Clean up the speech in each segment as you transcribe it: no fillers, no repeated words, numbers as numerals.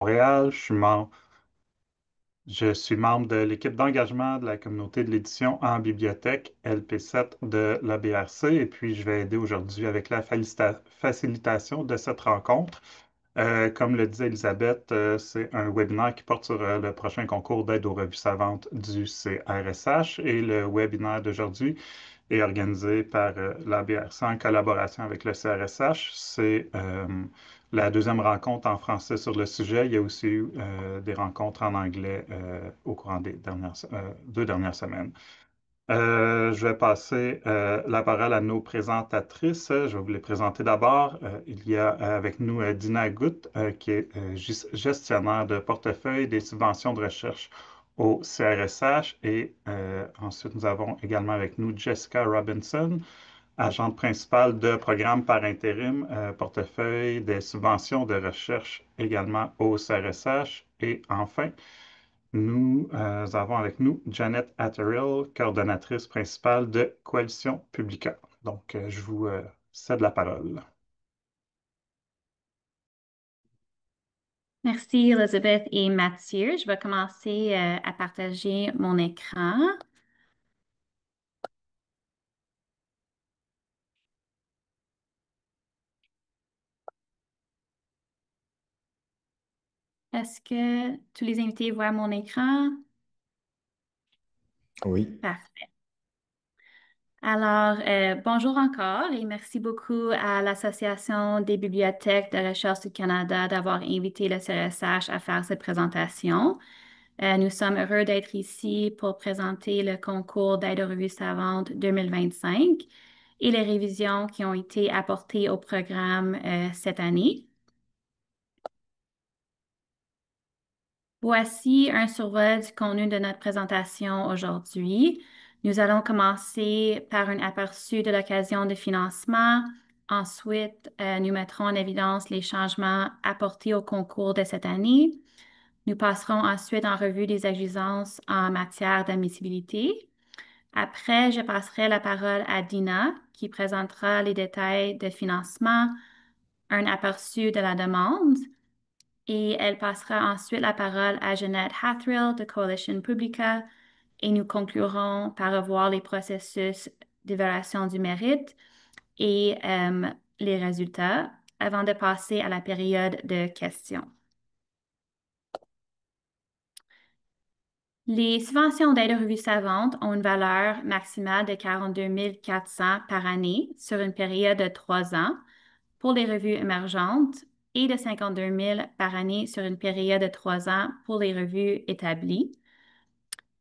Montréal. Je suis membre de l'équipe d'engagement de la communauté de l'édition en bibliothèque LP7 de la BRC et puis je vais aider aujourd'hui avec la facilitation de cette rencontre. Comme le disait Elisabeth, c'est un webinaire qui porte sur le prochain concours d'aide aux revues savantes du CRSH et le webinaire d'aujourd'hui est organisé par la BRC en collaboration avec le CRSH. C'est la deuxième rencontre en français sur le sujet. Il y a aussi eu des rencontres en anglais au courant des 2 dernières semaines. Je vais passer la parole à nos présentatrices. Je vais vous les présenter d'abord. Il y a avec nous Dina Goutte, qui est gestionnaire de portefeuille des subventions de recherche au CRSH. Et ensuite, nous avons également avec nous Jessica Robinson, agente principale de programme par intérim, portefeuille des subventions de recherche également au CRSH. Et enfin, nous avons avec nous Janet Atterill, coordonnatrice principale de Coalition Publica. Donc, je vous cède la parole. Merci Elizabeth et Mathieu. Je vais commencer à partager mon écran. Est-ce que tous les invités voient mon écran? Oui. Parfait. Alors, bonjour encore et merci beaucoup à l'Association des bibliothèques de recherche du Canada d'avoir invité le CRSH à faire cette présentation. Nous sommes heureux d'être ici pour présenter le concours d'aide aux revues savantes 2025 et les révisions qui ont été apportées au programme cette année. Voici un survol du contenu de notre présentation aujourd'hui. Nous allons commencer par un aperçu de l'occasion de financement. Ensuite, nous mettrons en évidence les changements apportés au concours de cette année. Nous passerons ensuite en revue des exigences en matière d'admissibilité. Après, je passerai la parole à Dina qui présentera les détails de financement, un aperçu de la demande et elle passera ensuite la parole à Jeanette Hathrill de Coalition Publica et nous conclurons par revoir les processus d'évaluation du mérite et les résultats avant de passer à la période de questions. Les subventions d'aide aux revues savantes ont une valeur maximale de 42 400 par année sur une période de 3 ans pour les revues émergentes et de 52 000 par année sur une période de 3 ans pour les revues établies.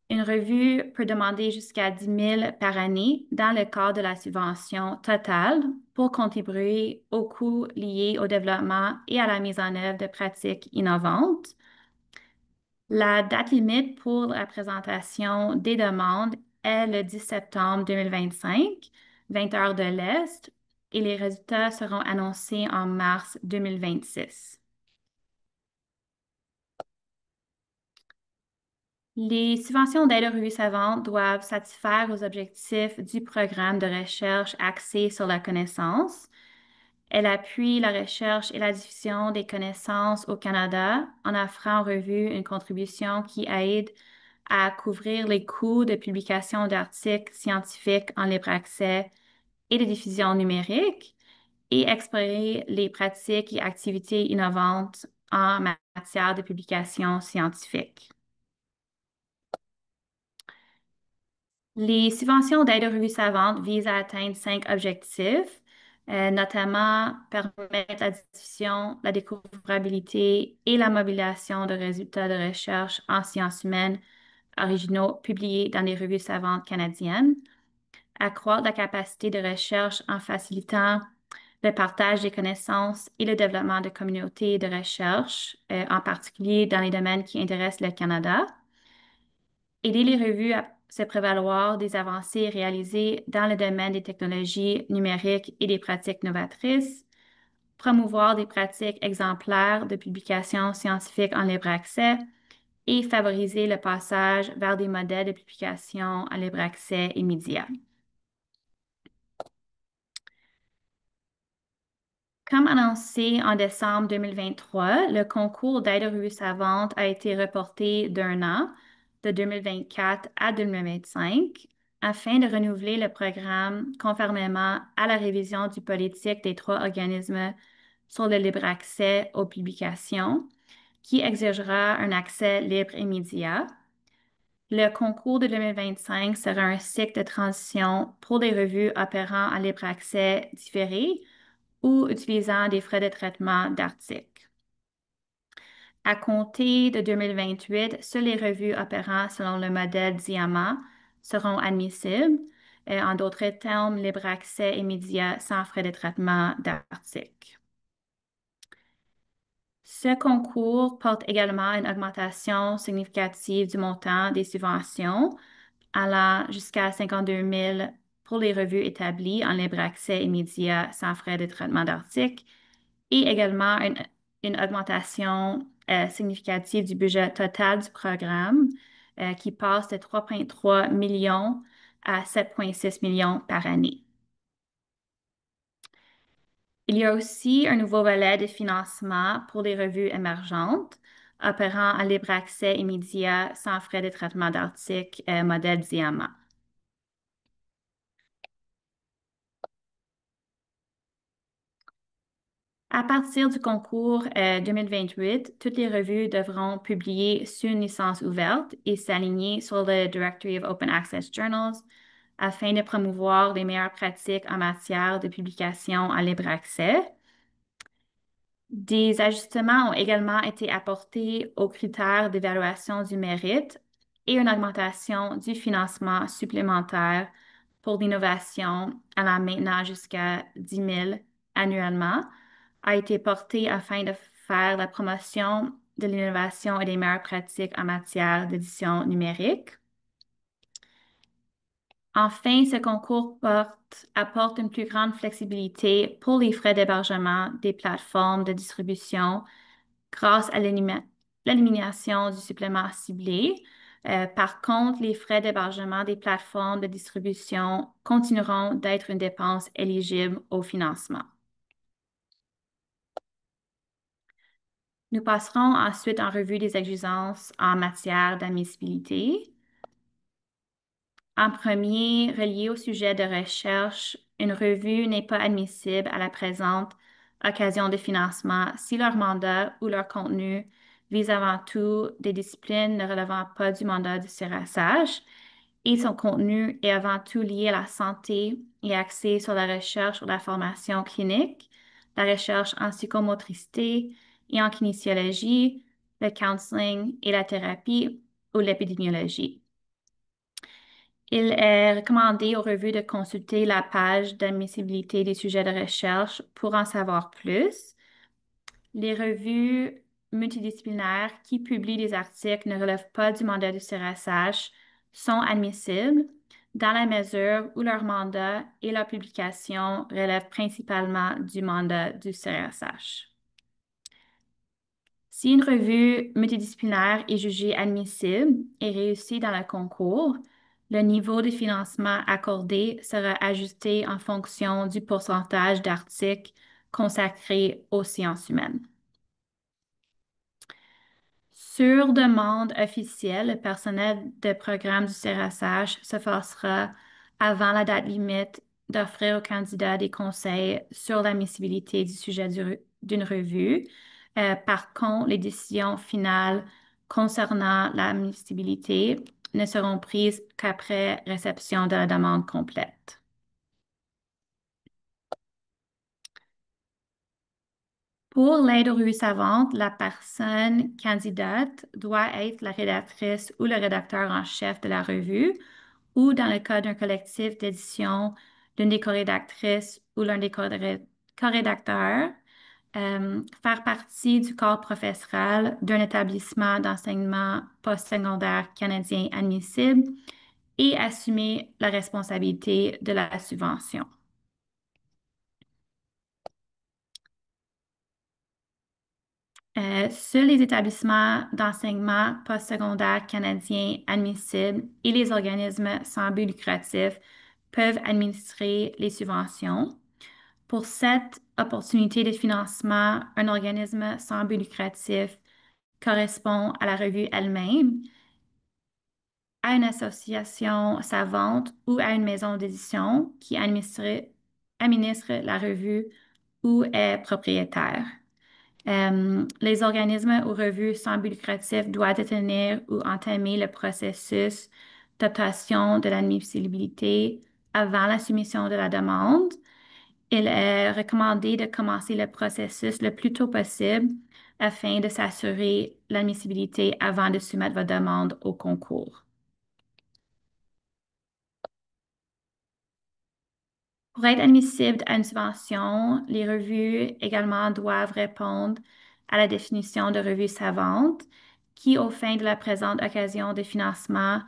Une revue peut demander jusqu'à 10 000 par année dans le cadre de la subvention totale pour contribuer aux coûts liés au développement et à la mise en œuvre de pratiques innovantes. La date limite pour la présentation des demandes est le 10 septembre 2025, 20 heures de l'Est, et les résultats seront annoncés en mars 2026. Les subventions d'aide aux revues savantes doivent satisfaire aux objectifs du programme de recherche axé sur la connaissance. Elle appuie la recherche et la diffusion des connaissances au Canada en offrant aux revues une contribution qui aide à couvrir les coûts de publication d'articles scientifiques en libre accès et de diffusion numérique et explorer les pratiques et activités innovantes en matière de publication scientifique. Les subventions d'aide aux revues savantes visent à atteindre 5 objectifs, notamment permettre la diffusion, la découvrabilité et la mobilisation de résultats de recherche en sciences humaines originaux publiés dans des revues savantes canadiennes, accroître la capacité de recherche en facilitant le partage des connaissances et le développement de communautés de recherche, en particulier dans les domaines qui intéressent le Canada, aider les revues à se prévaloir des avancées réalisées dans le domaine des technologies numériques et des pratiques novatrices, promouvoir des pratiques exemplaires de publication scientifique en libre accès et favoriser le passage vers des modèles de publication en libre accès immédiat. Comme annoncé en décembre 2023, le concours d'aide aux revues savantes a été reporté d'un an, de 2024 à 2025, afin de renouveler le programme conformément à la révision du politique des trois organismes sur le libre accès aux publications, qui exigera un accès libre et immédiat. Le concours de 2025 sera un cycle de transition pour des revues opérant en libre accès différé ou utilisant des frais de traitement d'articles. À compter de 2028, seules les revues opérant selon le modèle Diamant seront admissibles. En d'autres termes, libre accès immédiat sans frais de traitement d'articles. Ce concours porte également une augmentation significative du montant des subventions, allant jusqu'à 52 000 pour les revues établies en libre accès immédiat sans frais de traitement d'articles et également une augmentation significative du budget total du programme qui passe de 3,3 millions à 7,6 millions par année. Il y a aussi un nouveau volet de financement pour les revues émergentes, opérant en libre accès immédiat sans frais de traitement d'articles modèle Diamant. À partir du concours 2028, toutes les revues devront publier sur une licence ouverte et s'aligner sur le Directory of Open Access Journals afin de promouvoir les meilleures pratiques en matière de publication en libre accès. Des ajustements ont également été apportés aux critères d'évaluation du mérite et une augmentation du financement supplémentaire pour l'innovation allant maintenant jusqu'à 10 000 annuellement a été portée afin de faire la promotion de l'innovation et des meilleures pratiques en matière d'édition numérique. Enfin, ce concours apporte une plus grande flexibilité pour les frais d'hébergement des plateformes de distribution grâce à l'élimination du supplément ciblé. Par contre, les frais d'hébergement des plateformes de distribution continueront d'être une dépense éligible au financement. Nous passerons ensuite en revue des exigences en matière d'admissibilité. En premier, relié au sujet de recherche, une revue n'est pas admissible à la présente occasion de financement si leur mandat ou leur contenu vise avant tout des disciplines ne relevant pas du mandat du CRSH et son contenu est avant tout lié à la santé et axé sur la recherche sur la formation clinique, la recherche en psychomotricité et en kinésiologie, le counseling et la thérapie ou l'épidémiologie. Il est recommandé aux revues de consulter la page d'admissibilité des sujets de recherche pour en savoir plus. Les revues multidisciplinaires qui publient des articles ne relèvent pas du mandat du CRSH sont admissibles dans la mesure où leur mandat et leur publication relèvent principalement du mandat du CRSH. Si une revue multidisciplinaire est jugée admissible et réussit dans le concours, le niveau de financement accordé sera ajusté en fonction du pourcentage d'articles consacrés aux sciences humaines. Sur demande officielle, le personnel de programme du CRSH se forcera avant la date limite d'offrir aux candidats des conseils sur l'admissibilité du sujet d'une revue. Par contre, les décisions finales concernant l'admissibilité ne seront prises qu'après réception de la demande complète. Pour l'aide aux revues savantes, la personne candidate doit être la rédactrice ou le rédacteur en chef de la revue ou, dans le cas d'un collectif d'édition, l'une des co-rédactrices ou l'un des co-rédacteurs, faire partie du corps professoral d'un établissement d'enseignement postsecondaire canadien admissible et assumer la responsabilité de la subvention. Seuls les établissements d'enseignement postsecondaire canadiens admissibles et les organismes sans but lucratif peuvent administrer les subventions. Pour cette opportunité de financement, un organisme sans but lucratif correspond à la revue elle-même, à une association savante ou à une maison d'édition qui administre la revue ou est propriétaire. Les organismes ou revues sans but lucratif doivent détenir ou entamer le processus d'obtention de l'admissibilité avant la soumission de la demande. Il est recommandé de commencer le processus le plus tôt possible afin de s'assurer l'admissibilité avant de soumettre votre demande au concours. Pour être admissible à une subvention, les revues également doivent répondre à la définition de revue savante, qui, aux fins de la présente occasion de financement,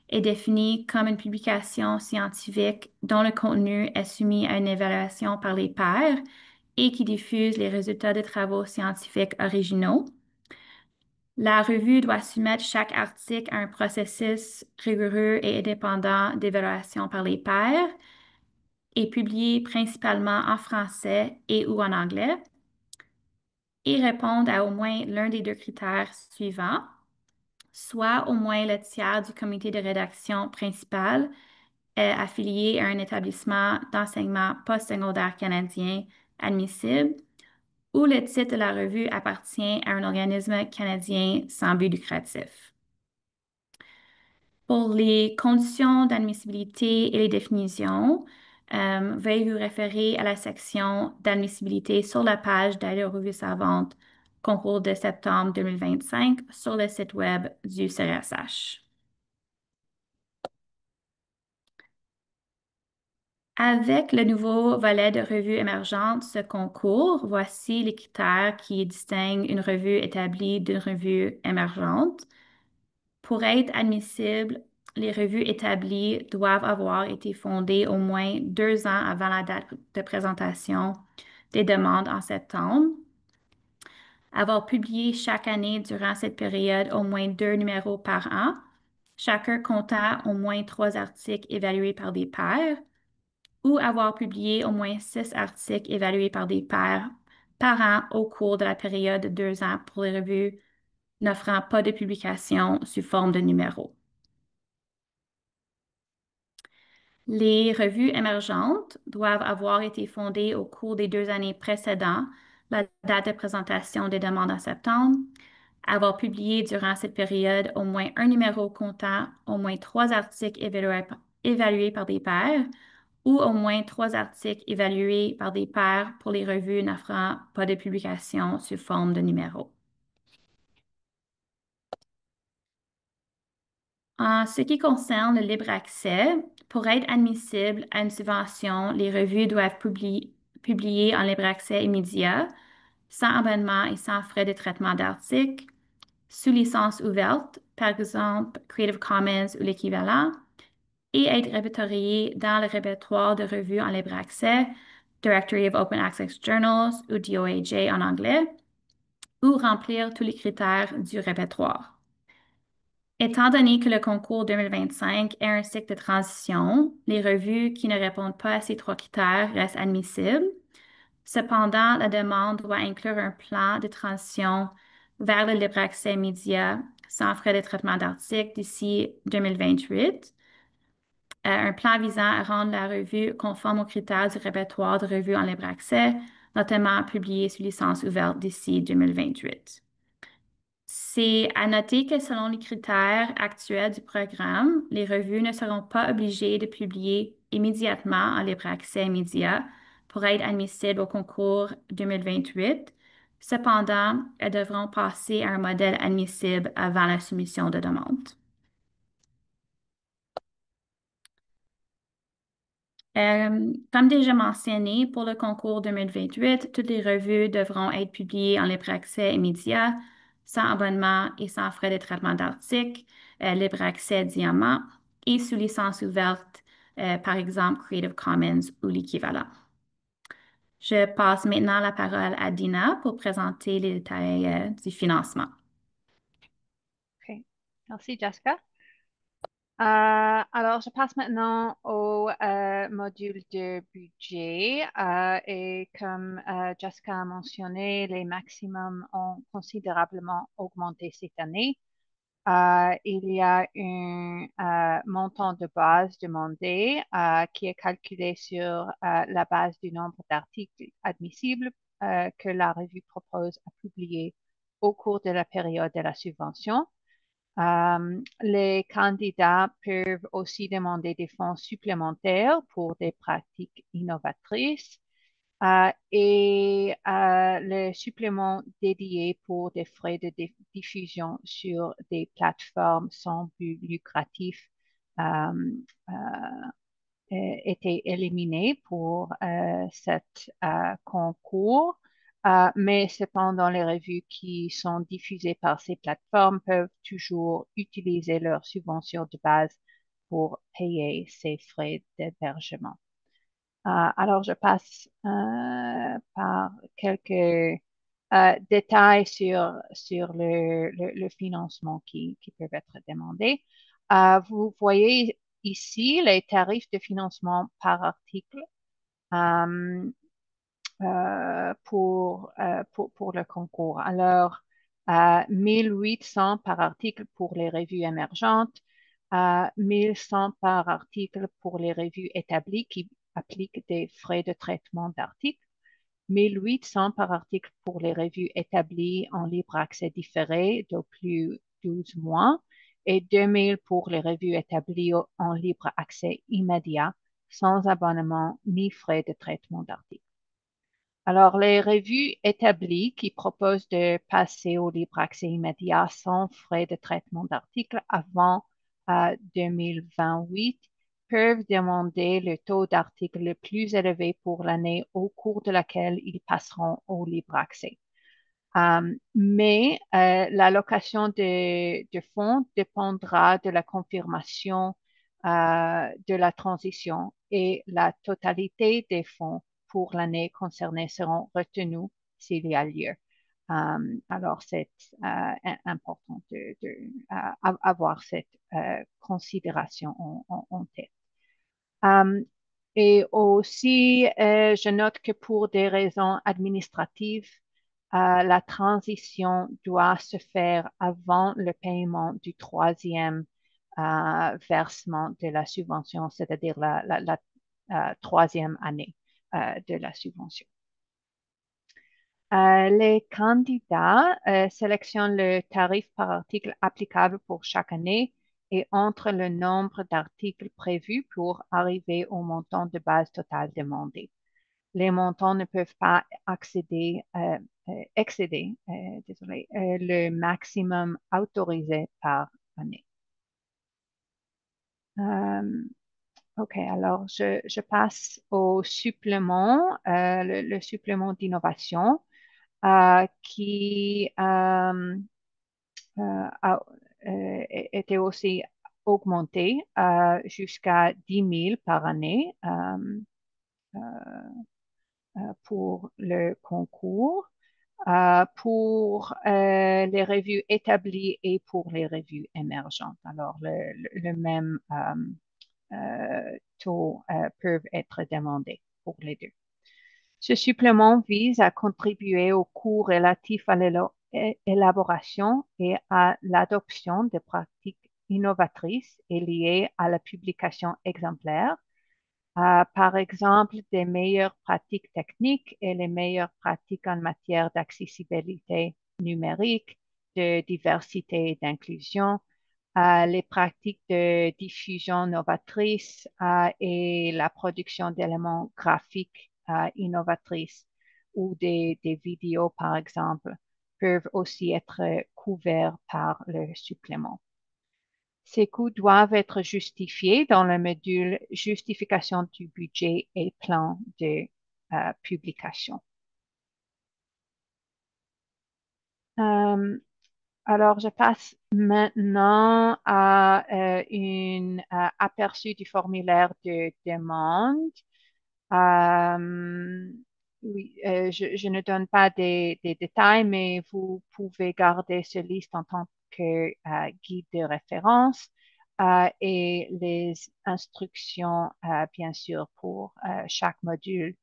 est définie comme une publication scientifique dont le contenu est soumis à une évaluation par les pairs et qui diffuse les résultats de travaux scientifiques originaux. La revue doit soumettre chaque article à un processus rigoureux et indépendant d'évaluation par les pairs et publié principalement en français et ou en anglais et répondre à au moins l'un des deux critères suivants, soit au moins le tiers du comité de rédaction principal est affilié à un établissement d'enseignement postsecondaire canadien admissible, ou le titre de la revue appartient à un organisme canadien sans but lucratif. Pour les conditions d'admissibilité et les définitions, veuillez vous référer à la section d'admissibilité sur la page d'aide aux revues savantes concours de septembre 2025 sur le site web du CRSH. Avec le nouveau volet de revue émergente, ce concours, voici les critères qui distinguent une revue établie d'une revue émergente. Pour être admissibles, les revues établies doivent avoir été fondées au moins 2 ans avant la date de présentation des demandes en septembre, avoir publié chaque année durant cette période au moins 2 numéros par an, chacun comptant au moins 3 articles évalués par des pairs, ou avoir publié au moins 6 articles évalués par des pairs par an au cours de la période de 2 ans pour les revues n'offrant pas de publication sous forme de numéros. Les revues émergentes doivent avoir été fondées au cours des 2 années précédant la date de présentation des demandes en septembre, avoir publié durant cette période au moins un numéro comptant au moins 3 articles évalués par des pairs ou au moins 3 articles évalués par des pairs pour les revues n'offrant pas de publication sous forme de numéro. En ce qui concerne le libre accès, pour être admissible à une subvention, les revues doivent publier en libre accès immédiat, sans abonnement et sans frais de traitement d'articles, sous licence ouverte, par exemple Creative Commons ou l'équivalent, et être répertorié dans le répertoire de revues en libre accès, Directory of Open Access Journals ou DOAJ en anglais, ou remplir tous les critères du répertoire. Étant donné que le concours 2025 est un cycle de transition, les revues qui ne répondent pas à ces 3 critères restent admissibles. Cependant, la demande doit inclure un plan de transition vers le libre accès immédiat sans frais de traitement d'articles d'ici 2028. Un plan visant à rendre la revue conforme aux critères du répertoire de revues en libre accès, notamment publié sous licence ouverte d'ici 2028. C'est à noter que selon les critères actuels du programme, les revues ne seront pas obligées de publier immédiatement en libre accès immédiat pour être admissibles au concours 2028. Cependant, elles devront passer à un modèle admissible avant la soumission de demande. Comme déjà mentionné, pour le concours 2028, toutes les revues devront être publiées en libre accès immédiat, sans abonnement et sans frais de traitement d'articles, libre accès diamant et sous licence ouverte, par exemple Creative Commons ou l'équivalent. Je passe maintenant la parole à Dina pour présenter les détails du financement. OK. Merci, Jessica. Alors, je passe maintenant au module de budget et comme Jessica a mentionné, les maximums ont considérablement augmenté cette année. Il y a un montant de base demandé qui est calculé sur la base du nombre d'articles admissibles que la revue propose à publier au cours de la période de la subvention. Les candidats peuvent aussi demander des fonds supplémentaires pour des pratiques innovatrices et le supplément dédié pour des frais de diffusion sur des plateformes sans but lucratif euh, euh, était éliminé pour cet concours. Mais cependant, les revues qui sont diffusées par ces plateformes peuvent toujours utiliser leur subvention de base pour payer ces frais d'hébergement. Alors, je passe par quelques détails sur le financement qui peuvent être demandés. Vous voyez ici les tarifs de financement par article euh, pour le concours. Alors, 1800 par article pour les revues émergentes, 1100 par article pour les revues établies qui appliquent des frais de traitement d'articles, 1800 par article pour les revues établies en libre accès différé de plus 12 mois et 2000 pour les revues établies en libre accès immédiat sans abonnement ni frais de traitement d'articles. Alors, les revues établies qui proposent de passer au libre accès immédiat sans frais de traitement d'articles avant 2028 peuvent demander le taux d'articles le plus élevé pour l'année au cours de laquelle ils passeront au libre accès. Mais l'allocation de fonds dépendra de la confirmation de la transition et la totalité des fonds pour l'année concernée seront retenus s'il y a lieu. Alors, c'est important avoir cette considération en tête. Et aussi, je note que pour des raisons administratives, la transition doit se faire avant le paiement du troisième versement de la subvention, c'est-à-dire la troisième année de la subvention. Les candidats sélectionnent le tarif par article applicable pour chaque année et entrent le nombre d'articles prévus pour arriver au montant de base total demandé. Les montants ne peuvent pas excéder le maximum autorisé par année. OK, alors je passe au supplément, le supplément d'innovation qui a été aussi augmenté jusqu'à 10 000 par année pour le concours, pour les revues établies et pour les revues émergentes. Alors, le même taux peuvent être demandés pour les deux. Ce supplément vise à contribuer aux coûts relatifs à l'élaboration et à l'adoption de pratiques innovatrices et liées à la publication exemplaire, par exemple des meilleures pratiques techniques et les meilleures pratiques en matière d'accessibilité numérique, de diversité et d'inclusion, les pratiques de diffusion novatrice et la production d'éléments graphiques innovatrices ou des vidéos, par exemple, peuvent aussi être couverts par le supplément. Ces coûts doivent être justifiés dans le module justification du budget et plan de publication. Alors, je passe maintenant à un aperçu du formulaire de demande. Oui, je ne donne pas des détails, mais vous pouvez garder ce liste en tant que guide de référence. et les instructions, bien sûr, pour chaque module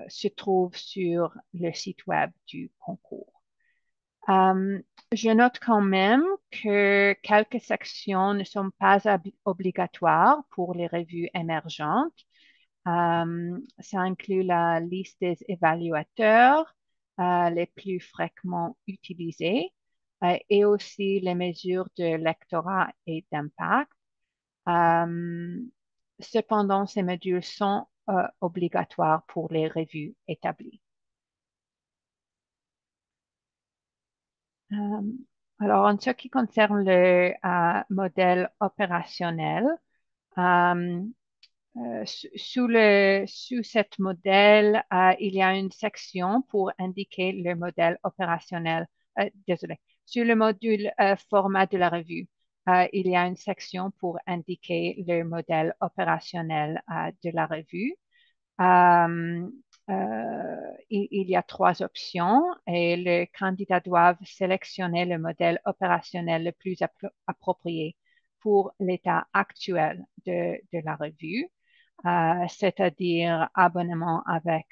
se trouvent sur le site web du concours. Je note quand même que quelques sections ne sont pas obligatoires pour les revues émergentes. Ça inclut la liste des évaluateurs les plus fréquemment utilisés et aussi les mesures de lectorat et d'impact. Cependant, ces modules sont obligatoires pour les revues établies. Alors, en ce qui concerne le modèle opérationnel, euh, sous cet modèle, il y a une section pour indiquer le modèle opérationnel. Désolé. Sur le module format de la revue, il y a une section pour indiquer le modèle opérationnel de la revue. Il y a trois options et les candidats doivent sélectionner le modèle opérationnel le plus approprié pour l'état actuel de la revue, c'est-à-dire abonnement avec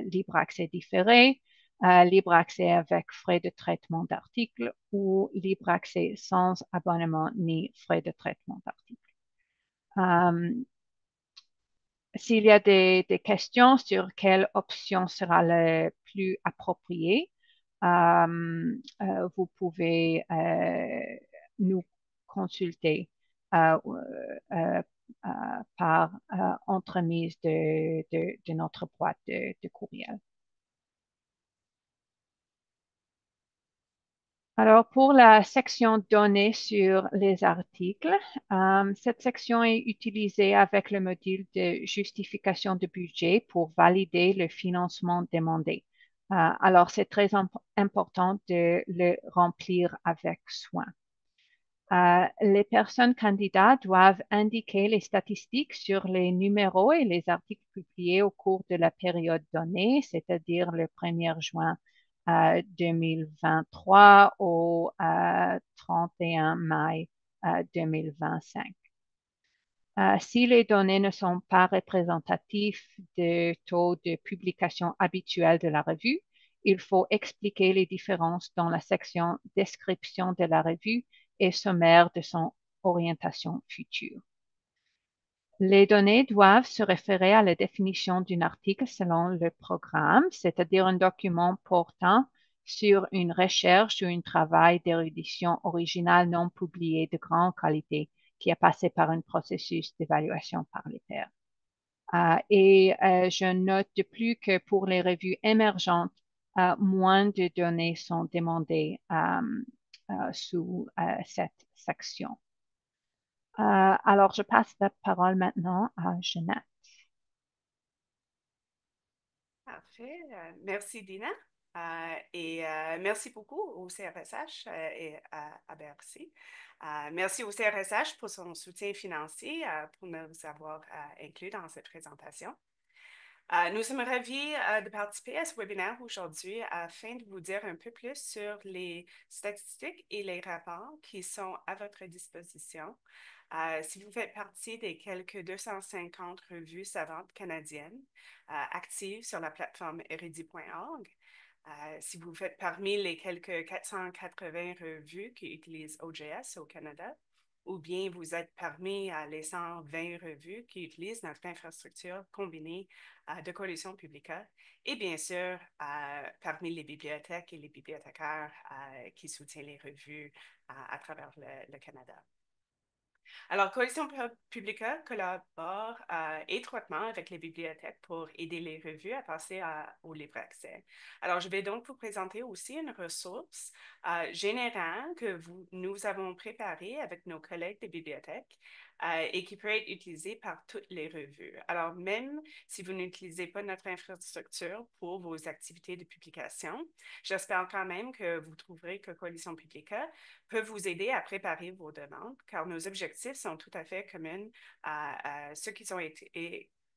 libre accès différé, libre accès avec frais de traitement d'articles ou libre accès sans abonnement ni frais de traitement d'articles. S'il y a des questions sur quelle option sera le plus appropriée, vous pouvez nous consulter euh, euh, par entremise de notre boîte de courriel. Alors, pour la section données sur les articles, cette section est utilisée avec le module de justification de budget pour valider le financement demandé. Alors, c'est très important de le remplir avec soin. Les personnes candidats doivent indiquer les statistiques sur les numéros et les articles publiés au cours de la période donnée, c'est-à-dire le 1er juin 2023 au 31 mai 2025. Si les données ne sont pas représentatives du taux de publication habituel de la revue, il faut expliquer les différences dans la section description de la revue et sommaire de son orientation future. Les données doivent se référer à la définition d'un article selon le programme, c'est-à-dire un document portant sur une recherche ou un travail d'érudition originale non publié de grande qualité qui a passé par un processus d'évaluation par les pairs. Je note de plus que pour les revues émergentes, moins de données sont demandées sous cette section. Alors, je passe la parole maintenant à Jeanette. Parfait. Merci, Dina. Merci beaucoup au CRSH et à BRC. Merci au CRSH pour son soutien financier pour nous avoir inclus dans cette présentation. Nous sommes ravis de participer à ce webinaire aujourd'hui afin de vous dire un peu plus sur les statistiques et les rapports qui sont à votre disposition. Si vous faites partie des quelques 250 revues savantes canadiennes actives sur la plateforme erudit.org, si vous faites parmi les quelques 480 revues qui utilisent OJS au Canada, ou bien vous êtes parmi les 120 revues qui utilisent notre infrastructure combinée de Coalition Publica, et bien sûr, parmi les bibliothèques et les bibliothécaires qui soutiennent les revues à travers le Canada. Alors, Coalition Publica collabore étroitement avec les bibliothèques pour aider les revues à passer au libre accès. Alors, je vais donc vous présenter aussi une ressource générale que nous avons préparée avec nos collègues des bibliothèques et qui peut être utilisée par toutes les revues. Alors, même si vous n'utilisez pas notre infrastructure pour vos activités de publication, j'espère quand même que vous trouverez que Coalition Publica peut vous aider à préparer vos demandes, car nos objectifs sont tout à fait communs à ceux qui sont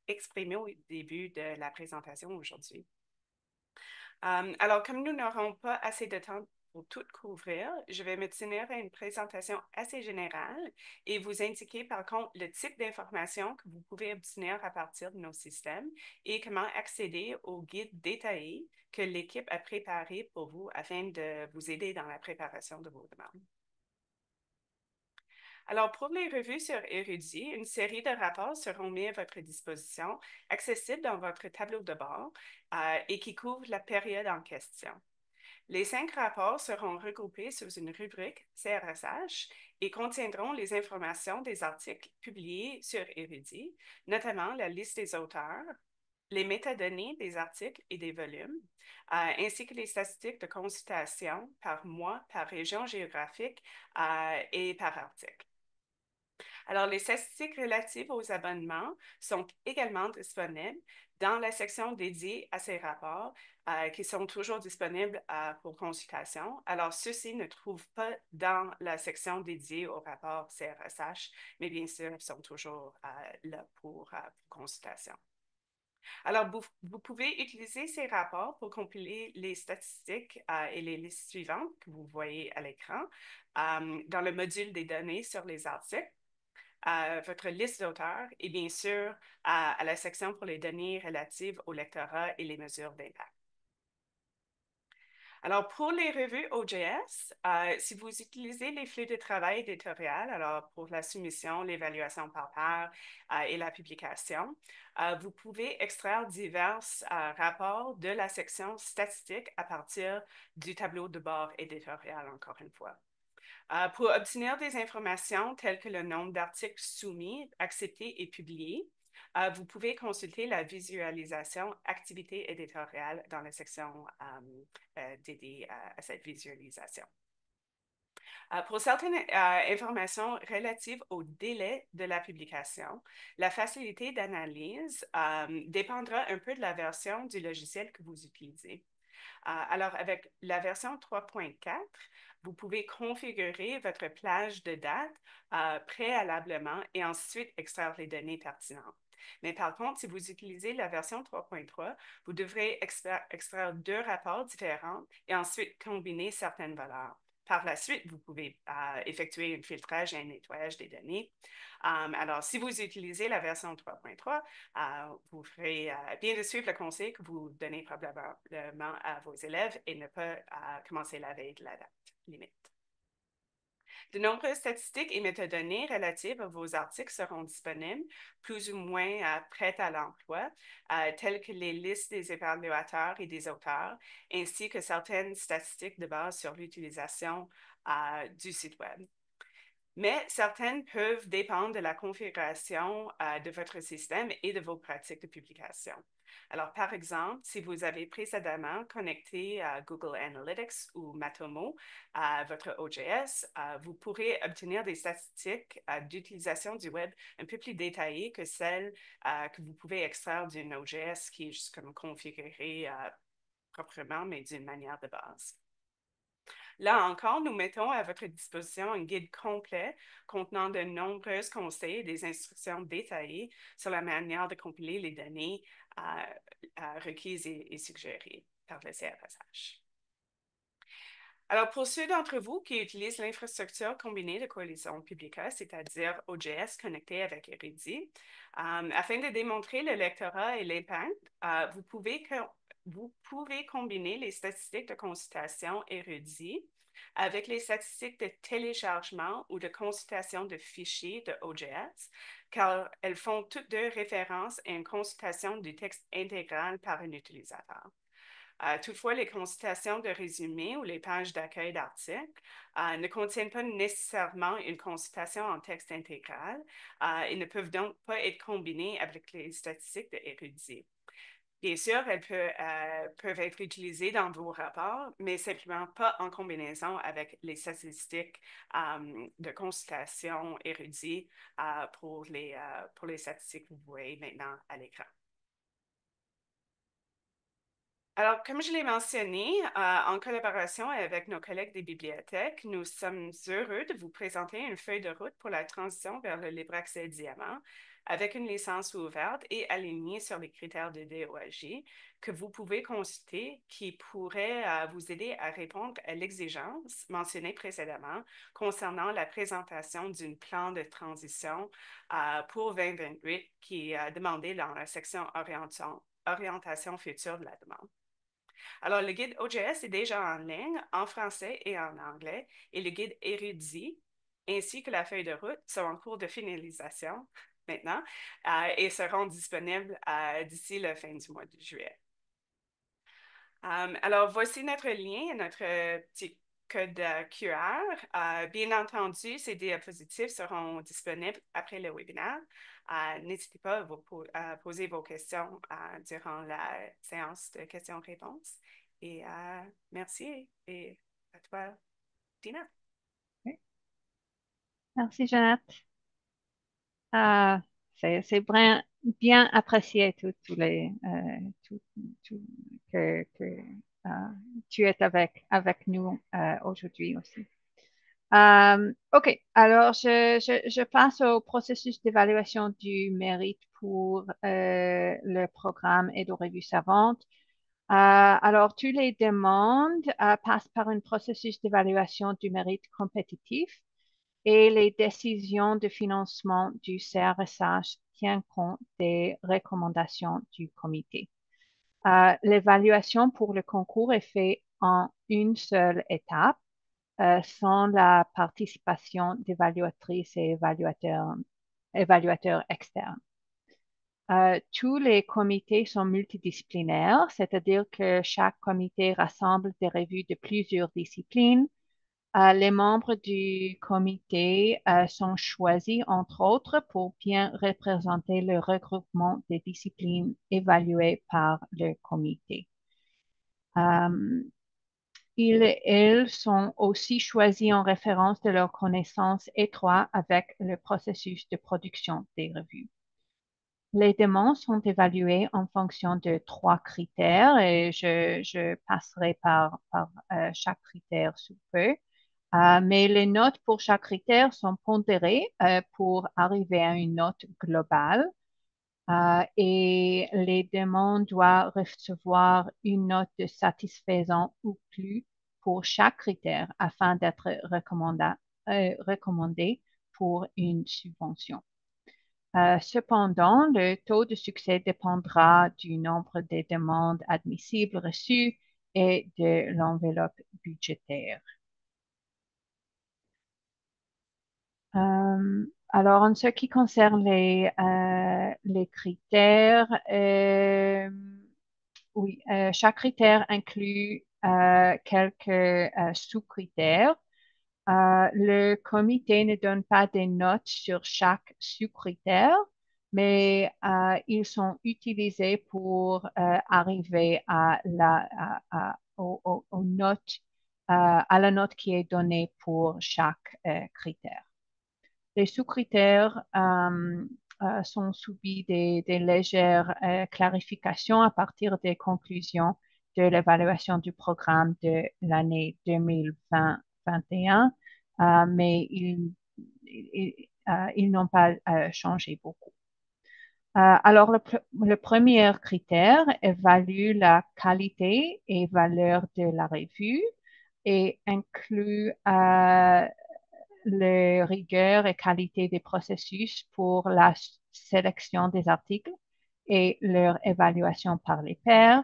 exprimés au début de la présentation aujourd'hui. Alors, comme nous n'aurons pas assez de temps pour tout couvrir, je vais me tenir à une présentation assez générale et vous indiquer par contre le type d'informations que vous pouvez obtenir à partir de nos systèmes et comment accéder aux guides détaillés que l'équipe a préparés pour vous afin de vous aider dans la préparation de vos demandes. Alors, pour les revues sur Érudit, une série de rapports seront mis à votre disposition, accessibles dans votre tableau de bord et qui couvrent la période en question. Les 5 rapports seront regroupés sous une rubrique CRSH et contiendront les informations des articles publiés sur Érudit, notamment la liste des auteurs, les métadonnées des articles et des volumes, ainsi que les statistiques de consultation par mois, par région géographique et par article. Alors, les statistiques relatives aux abonnements sont également disponibles dans la section dédiée à ces rapports qui sont toujours disponibles pour consultation. Alors, ceux-ci ne trouvent pas dans la section dédiée au rapport CRSH, mais bien sûr, sont toujours là pour consultation. Alors, vous pouvez utiliser ces rapports pour compiler les statistiques et les listes suivantes que vous voyez à l'écran dans le module des données sur les articles, votre liste d'auteurs et bien sûr à la section pour les données relatives au lectorat et les mesures d'impact. Alors, pour les revues OJS, si vous utilisez les flux de travail éditorial, alors pour la soumission, l'évaluation par pair et la publication, vous pouvez extraire divers rapports de la section statistique à partir du tableau de bord éditorial, encore une fois. Pour obtenir des informations telles que le nombre d'articles soumis, acceptés et publiés, vous pouvez consulter la visualisation activité éditoriale dans la section dédiée à cette visualisation. Pour certaines informations relatives au délai de la publication, la facilité d'analyse dépendra un peu de la version du logiciel que vous utilisez. Alors, avec la version 3.4, vous pouvez configurer votre plage de dates préalablement et ensuite extraire les données pertinentes. Mais par contre, si vous utilisez la version 3.3, vous devrez extraire 2 rapports différents et ensuite combiner certaines valeurs. Par la suite, vous pouvez effectuer un filtrage et un nettoyage des données. Alors, si vous utilisez la version 3.3, vous ferez bien de suivre le conseil que vous donnez probablement à vos élèves et ne pas commencer la veille de la date limite. De nombreuses statistiques et métadonnées relatives à vos articles seront disponibles, plus ou moins prêtes à l'emploi, telles que les listes des évaluateurs et des auteurs, ainsi que certaines statistiques de base sur l'utilisation du site Web. Mais certaines peuvent dépendre de la configuration de votre système et de vos pratiques de publication. Alors, par exemple, si vous avez précédemment connecté à Google Analytics ou Matomo à votre OJS, vous pourrez obtenir des statistiques d'utilisation du web un peu plus détaillées que celles que vous pouvez extraire d'une OJS qui est juste comme configurée proprement, mais d'une manière de base. Là encore, nous mettons à votre disposition un guide complet contenant de nombreux conseils et des instructions détaillées sur la manière de compiler les données requises et suggérées par le CRSH. Alors, pour ceux d'entre vous qui utilisent l'infrastructure combinée de Coalition Publica, c'est-à-dire OJS connecté avec Érudit, afin de démontrer le lectorat et l'impact, vous pouvez combiner les statistiques de consultation Érudit avec les statistiques de téléchargement ou de consultation de fichiers de OJS, car elles font toutes deux référence à une consultation du texte intégral par un utilisateur. Toutefois, les consultations de résumé ou les pages d'accueil d'articles ne contiennent pas nécessairement une consultation en texte intégral et ne peuvent donc pas être combinées avec les statistiques de Érudit. Bien sûr, elles peuvent être utilisées dans vos rapports, mais simplement pas en combinaison avec les statistiques de consultation Érudit pour les statistiques que vous voyez maintenant à l'écran. Alors, comme je l'ai mentionné, en collaboration avec nos collègues des bibliothèques, nous sommes heureux de vous présenter une feuille de route pour la transition vers le libre accès diamant avec une licence ouverte et alignée sur les critères de DOAJ que vous pouvez consulter qui pourrait vous aider à répondre à l'exigence mentionnée précédemment concernant la présentation d'une plan de transition pour 2028 qui est demandé dans la section orientation future de la demande. Alors, le guide OJS est déjà en ligne en français et en anglais et le guide érudit ainsi que la feuille de route sont en cours de finalisation maintenant et seront disponibles d'ici la fin du mois de juillet. Alors, voici notre lien, notre petit code QR. Bien entendu, ces diapositives seront disponibles après le webinaire. N'hésitez pas à poser vos questions durant la séance de questions-réponses. Et merci. Et à toi, Dina. Oui. Merci, Jeannette. C'est bien apprécié tout que tu es avec nous aujourd'hui aussi. OK, alors je passe au processus d'évaluation du mérite pour le programme Aide aux revues savantes. Alors, toutes les demandes passent par un processus d'évaluation du mérite compétitif et les décisions de financement du CRSH tiennent compte des recommandations du comité. L'évaluation pour le concours est faite en une seule étape, sans la participation d'évaluatrices et évaluateurs externes. Tous les comités sont multidisciplinaires, c'est-à-dire que chaque comité rassemble des revues de plusieurs disciplines. Les membres du comité sont choisis, entre autres, pour bien représenter le regroupement des disciplines évaluées par le comité. Ils et elles sont aussi choisis en référence de leur connaissance étroite avec le processus de production des revues. Les demandes sont évaluées en fonction de 3 critères et je passerai par chaque critère sous peu. Mais les notes pour chaque critère sont pondérées pour arriver à une note globale. Et les demandes doivent recevoir une note de satisfaisant ou plus pour chaque critère afin d'être recommandé pour une subvention. Cependant, le taux de succès dépendra du nombre de demandes admissibles reçues et de l'enveloppe budgétaire. Alors, en ce qui concerne les critères, oui, chaque critère inclut quelques sous-critères. Le comité ne donne pas des notes sur chaque sous-critère, mais ils sont utilisés pour arriver à à la note qui est donnée pour chaque critère. Les sous-critères sont soumis des légères clarifications à partir des conclusions de l'évaluation du programme de l'année 2020-21, mais ils n'ont pas changé beaucoup. Alors, le premier critère évalue la qualité et valeur de la revue et inclut les rigueur et qualité des processus pour la sélection des articles et leur évaluation par les pairs,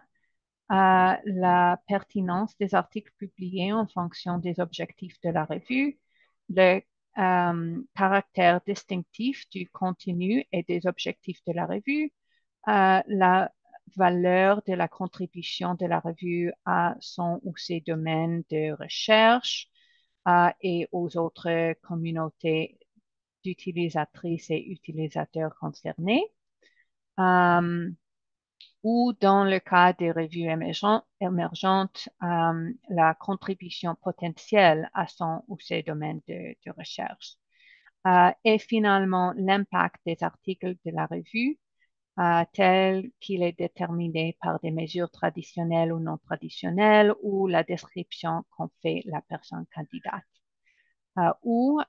la pertinence des articles publiés en fonction des objectifs de la revue, le caractère distinctif du contenu et des objectifs de la revue, la valeur de la contribution de la revue à son ou ses domaines de recherche, et aux autres communautés d'utilisatrices et utilisateurs concernés. Ou dans le cas des revues émergentes, la contribution potentielle à son ou ses domaines de recherche. Et finalement, l'impact des articles de la revue tel qu'il est déterminé par des mesures traditionnelles ou non traditionnelles ou la description qu'en fait la personne candidate. Ou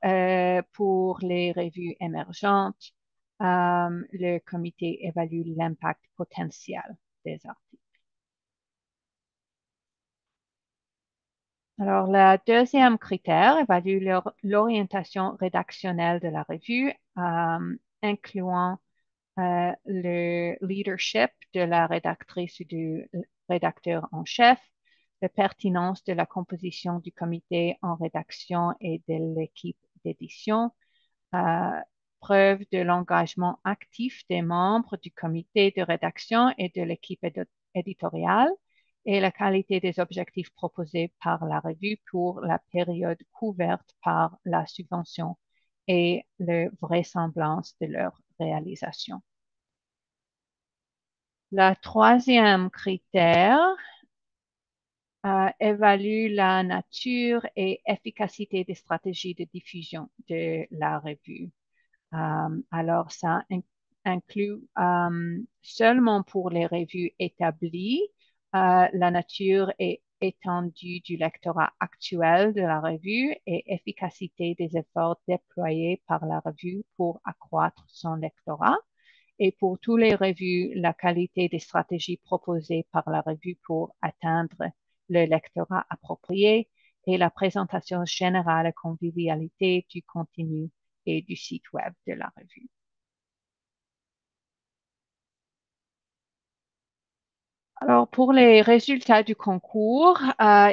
pour les revues émergentes, le comité évalue l'impact potentiel des articles. Alors, le deuxième critère évalue l'orientation rédactionnelle de la revue, incluant le leadership de la rédactrice ou du rédacteur en chef, la pertinence de la composition du comité en rédaction et de l'équipe d'édition, preuve de l'engagement actif des membres du comité de rédaction et de l'équipe éditoriale et la qualité des objectifs proposés par la revue pour la période couverte par la subvention et la vraisemblance de leur réalisation. Le troisième critère évalue la nature et efficacité des stratégies de diffusion de la revue. Alors, ça inclut seulement pour les revues établies la nature et étendue du lectorat actuel de la revue et efficacité des efforts déployés par la revue pour accroître son lectorat. Et pour toutes les revues, la qualité des stratégies proposées par la revue pour atteindre le lectorat approprié et la présentation générale et convivialité du contenu et du site web de la revue. Alors, pour les résultats du concours,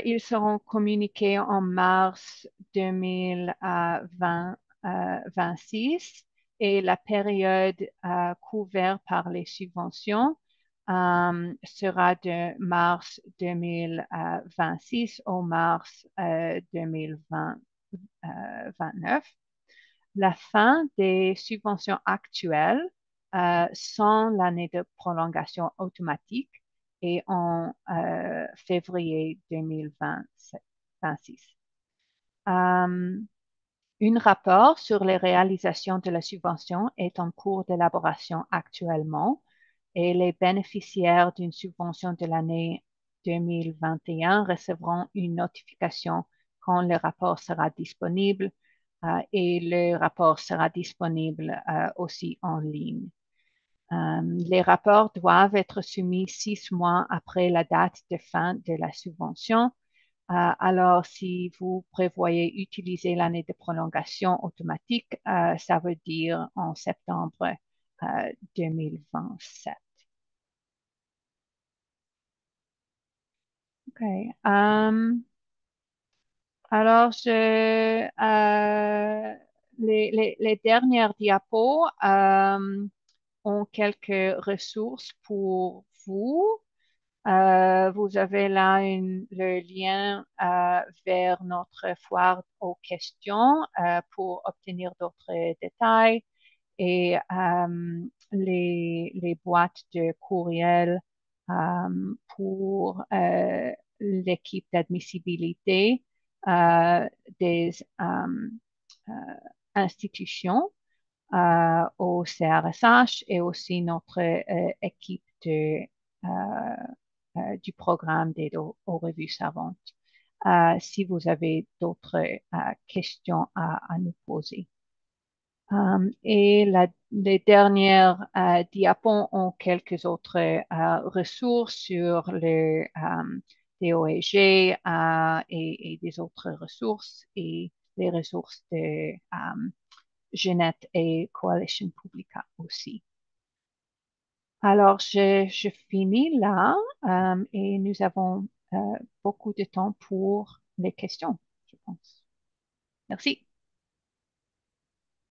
ils seront communiqués en mars 2026 et la période couverte par les subventions sera de mars 2026 au mars 2029. La fin des subventions actuelles sans l'année de prolongation automatique et en février 2026. Un rapport sur les réalisations de la subvention est en cours d'élaboration actuellement et les bénéficiaires d'une subvention de l'année 2021 recevront une notification quand le rapport sera disponible et le rapport sera disponible aussi en ligne. Les rapports doivent être soumis 6 mois après la date de fin de la subvention. Alors, si vous prévoyez utiliser l'année de prolongation automatique, ça veut dire en septembre 2027. OK. Alors, les dernières diapos ont quelques ressources pour vous. Vous avez là le lien vers notre foire aux questions pour obtenir d'autres détails et les boîtes de courriel pour l'équipe d'admissibilité des institutions au CRSH et aussi notre équipe du programme d'aide aux revues savantes. Si vous avez d'autres questions à nous poser. Et les dernières diapos ont quelques autres ressources sur le DOEG et des autres ressources et les ressources de Jeunette et Coalition Publica aussi. Alors, je finis là et nous avons beaucoup de temps pour les questions, je pense. Merci.